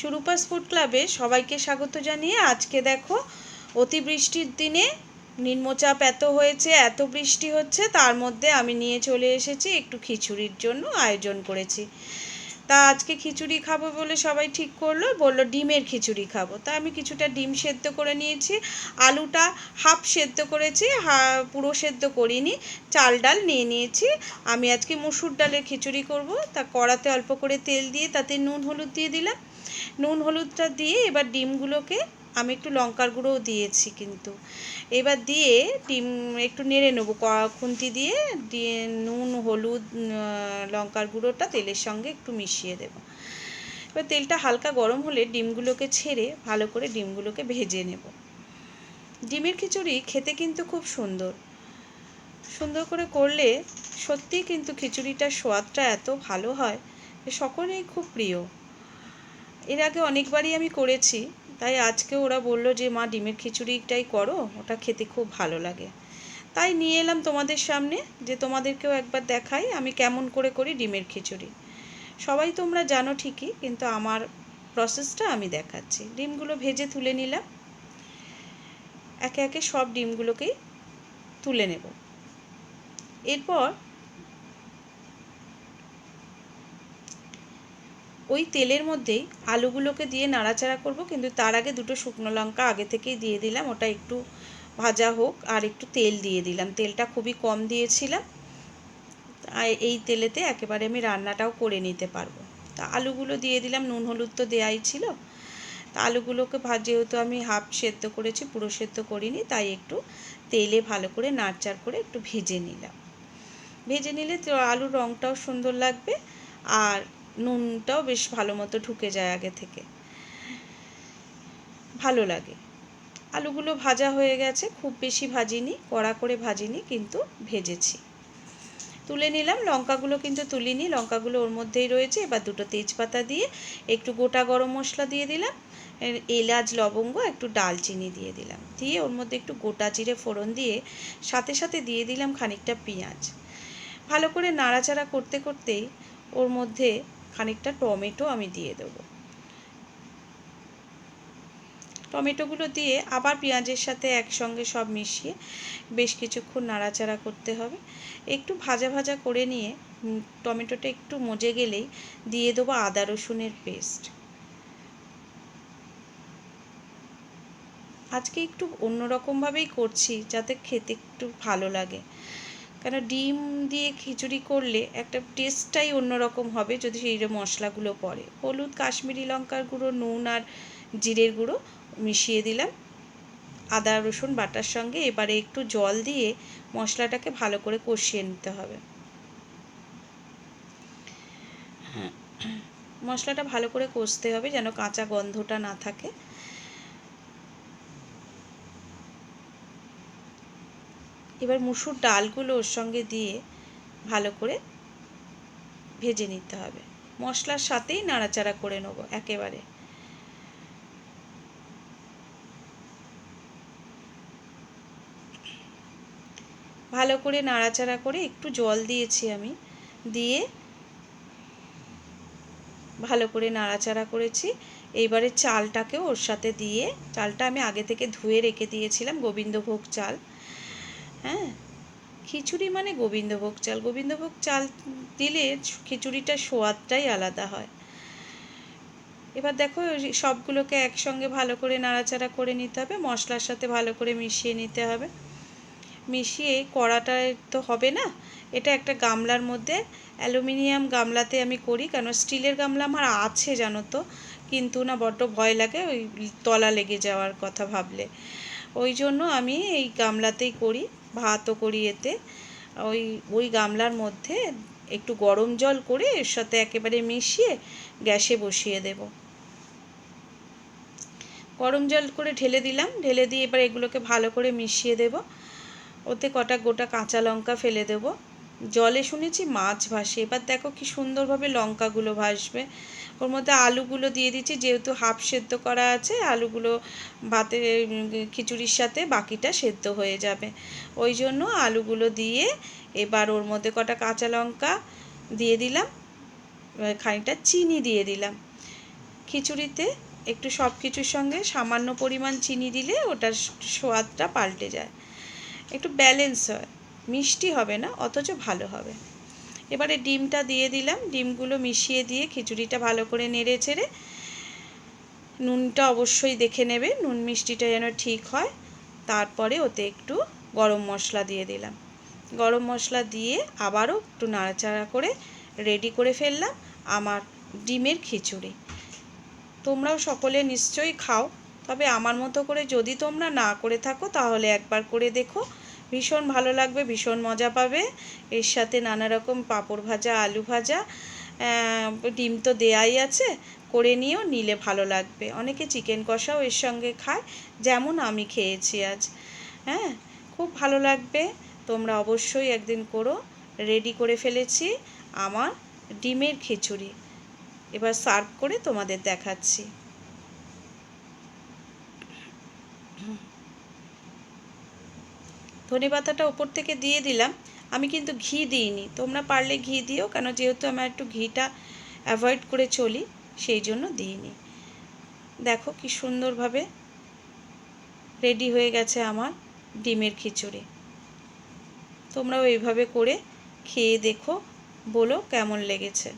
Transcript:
সুরূপাস food ক্লাবে সবাইকে স্বাগত জানিয়ে আজকে দেখো অতিবৃষ্টির দিনে নিম্নচাপ এত হয়েছে, এত বৃষ্টি হচ্ছে, তার মধ্যে আমি নিয়ে চলে এসেছি একটু খিচুড়ির জন্য আয়োজন করেছি। তা আজকে খিচুড়ি খাবো বলে সবাই ঠিক করলো, বললো ডিমের খিচুড়ি খাবো। তা আমি কিছুটা ডিম সেদ্ধ করে নিয়েছি, আলুটা হাফ সেদ্ধ করেছি, পুরো সেদ্ধ করিনি, চাল ডাল নিয়ে নিয়েছি। আমি আজকে মসুর ডালের খিচুড়ি করব। তা কড়াতে অল্প করে তেল দিয়ে তাতে নুন হলুদ দিয়ে দিলাম। নুন হলুদটা দিয়ে এবার ডিমগুলোকে আমি একটু লঙ্কার গুঁড়োও দিয়েছি কিন্তু, এবার দিয়ে ডিম একটু নেড়ে নেবো খুন্তি দিয়ে দিয়ে নুন হলুদ লঙ্কার গুঁড়োটা তেলের সঙ্গে একটু মিশিয়ে দেবো। এবার তেলটা হালকা গরম হলে ডিমগুলোকে ছেড়ে ভালো করে ডিমগুলোকে ভেজে নেব। ডিমের খিচুড়ি খেতে কিন্তু খুব সুন্দর সুন্দর করে করলে সত্যিই কিন্তু খিচুড়িটার স্বাদটা এত ভালো হয় যে সকলেই খুব প্রিয়। এর আগে অনেকবারই আমি করেছি, তাই আজকে ওরা বলল যে মা ডিমের খিচুড়িটাই করো, ওটা খেতে খুব ভালো লাগে। তাই নিয়ে এলাম তোমাদের সামনে যে তোমাদেরকেও একবার দেখাই আমি কেমন করে করি ডিমের খিচুড়ি। সবাই তোমরা জানো ঠিকই, কিন্তু আমার প্রসেসটা আমি দেখাচ্ছি। ডিমগুলো ভেজে তুলে নিলাম, একে একে সব ডিমগুলোকেই তুলে নেব। এরপর ওই তেলের মধ্যেই আলুগুলোকে দিয়ে নাড়াচাড়া করব, কিন্তু তার আগে দুটো শুকনো লঙ্কা আগে থেকেই দিয়ে দিলাম, ওটা একটু ভাজা হোক। আর একটু তেল দিয়ে দিলাম, তেলটা খুবই কম দিয়েছিলাম, এই তেলেতে একেবারে আমি রান্নাটাও করে নিতে পারবো। তা আলুগুলো দিয়ে দিলাম, নুন হলুদ তো দেওয়াই ছিল। তা আলুগুলোকে যেহেতু আমি হাফ সেদ্ধ করেছি, পুরো সেদ্ধ করিনি, তাই একটু তেলে ভালো করে নাড়চাড় করে একটু ভেজে নিলাম। ভেজে নিলে তো আলুর রঙটাও সুন্দর লাগবে, আর নুনটাও বেশ ভালো মতো ঢুকে যায় আগে থেকে, ভালো লাগে। আলুগুলো ভাজা হয়ে গেছে, খুব বেশি ভাজিনি, কড়া করে ভাজিনি, কিন্তু ভেজেছি। তুলে নিলাম। লঙ্কাগুলো কিন্তু তুলিনি, লঙ্কাগুলো ওর মধ্যেই রয়েছে। এবার দুটো তেজপাতা দিয়ে একটু গোটা গরম মশলা দিয়ে দিলাম, এলাচ লবঙ্গ একটু ডালচিনি দিয়ে দিলাম, দিয়ে ওর মধ্যে একটু গোটা জিরে ফোড়ন দিয়ে সাথে সাথে দিয়ে দিলাম খানিকটা পেঁয়াজ। ভালো করে নাড়াচাড়া করতে করতেই ওর মধ্যে খানিকটা টমেটো আমি দিয়ে দেবো। টমেটোগুলো দিয়ে আবার পেঁয়াজের সাথে একসঙ্গে সব মিশিয়ে বেশ কিছুক্ষণ নাড়াচাড়া করতে হবে। একটু ভাজা ভাজা করে নিয়ে টমেটোটা একটু মজে গেলেই দিয়ে দেবো আদা রসুনের পেস্ট। আজকে একটু অন্যরকমভাবেই করছি যাতে খেতে একটু ভালো লাগে, কেন ডিম দিয়ে খিচুড়ি করলে একটা টেস্টটাই অন্যরকম হবে যদি সেই মশলাগুলো পড়ে। হলুদ, কাশ্মীরি লঙ্কার গুঁড়ো, নুন আর জিরের গুঁড়ো মিশিয়ে দিলাম আদা রসুন বাটার সঙ্গে। এবারে একটু জল দিয়ে মশলাটাকে ভালো করে কষিয়ে নিতে হবে। মশলাটা ভালো করে কষতে হবে যেন কাঁচা গন্ধটা না থাকে। এবার মুসুর ডালগুলো ওর সঙ্গে দিয়ে ভালো করে ভেজে নিতে হবে, মশলার সাথেই নাড়াচাড়া করে নেব একেবারে। ভালো করে নাড়াচাড়া করে একটু জল দিয়েছি আমি, দিয়ে ভালো করে নাড়াচাড়া করেছি। এইবারে চালটাকেও ওর সাথে দিয়ে, চালটা আমি আগে থেকে ধুয়ে রেখে দিয়েছিলাম, গোবিন্দভোগ চাল। হ্যাঁ, খিচুড়ি মানে গোবিন্দভোগ চাল, গোবিন্দভোগ চাল দিলে খিচুড়িটার স্বাদটাই আলাদা হয়। এবার দেখো সবগুলোকে একসঙ্গে ভালো করে নাড়াচাড়া করে নিতে হবে, মশলার সাথে ভালো করে মিশিয়ে নিতে হবে। মিশিয়ে কড়াটায় তো হবে না, এটা একটা গামলার মধ্যে, অ্যালুমিনিয়াম গামলাতে আমি করি, কেন স্টিলের গামলা আমার আছে জানো তো, কিন্তু না বড্ড ভয় লাগে ওই তলা লেগে যাওয়ার কথা ভাবলে, ওই জন্য আমি এই গামলাতেই করি, ভাতও করি এতে। ওই ওই গামলার মধ্যে একটু গরম জল করে এর সাথে একেবারে মিশিয়ে গ্যাসে বসিয়ে দেব। গরম জল করে ঢেলে দিলাম, ঢেলে দিয়ে এবার এগুলোকে ভালো করে মিশিয়ে দেব। ওতে কটা গোটা কাঁচা লঙ্কা ফেলে দেব। জলে শুনেছি মাছ ভাসে, এবার দেখো কি সুন্দরভাবে লঙ্কাগুলো ভাসবে। ওর মধ্যে আলুগুলো দিয়ে দিচ্ছি, যেহেতু হাফ সেদ্ধ করা আছে, আলুগুলো ভাতে খিচুড়ির সাথে বাকিটা সেদ্ধ হয়ে যাবে, ওই জন্য আলুগুলো দিয়ে এবার ওর মধ্যে কটা কাঁচা লঙ্কা দিয়ে দিলাম, খানিকটা চিনি দিয়ে দিলাম, খিচুড়িতে একটু সব কিছুর সঙ্গে সামান্য পরিমাণ চিনি দিলে ওটার স্বাদটা পাল্টে যায়, একটু ব্যালেন্স হয়, মিষ্টি হবে না অথচ ভালো হবে। এবারে ডিমটা দিয়ে দিলাম, ডিমগুলো মিশিয়ে দিয়ে খিচুড়িটা ভালো করে নেড়ে চেড়ে, নুনটা অবশ্যই দেখে নেবে, নুন মিষ্টিটা যেন ঠিক হয়। তারপরে ওতে একটু গরম মশলা দিয়ে দিলাম, গরম মশলা দিয়ে আবারও একটু নাড়াচাড়া করে রেডি করে ফেললাম আমার ডিমের খিচুড়ি। তোমরাও সকলে নিশ্চয়ই খাও, তবে আমার মতো করে যদি তোমরা না করে থাকো তাহলে একবার করে দেখো, ভীষণ ভালো লাগবে, ভীষণ মজা পাবে। এর সাথে নানা রকম পাঁপড় ভাজা, আলু ভাজা, ডিম তো দেয়াই আছে, করে নিও, নিলে ভালো লাগবে। অনেকে চিকেন কষাও এর সঙ্গে খায়, যেমন আমি খেয়েছি আজ। হ্যাঁ, খুব ভালো লাগবে, তোমরা অবশ্যই একদিন করো। রেডি করে ফেলেছি আমার ডিমের খিচুড়ি, এবার সার্ভ করে তোমাদের দেখাচ্ছি। ধনেপাতাটা ওপর থেকে দিয়ে দিলাম, আমি কিন্তু ঘি দিইনি, তোমরা পারলে ঘি দিও, কেন যেহেতু আমার একটু ঘিটা অ্যাভয়েড করে চলি সেই জন্য দিইনি। দেখো কি সুন্দরভাবে রেডি হয়ে গেছে আমার ডিমের খিচুড়ি। তোমরাও এইভাবে করে খেয়ে দেখো, বলো কেমন লেগেছে।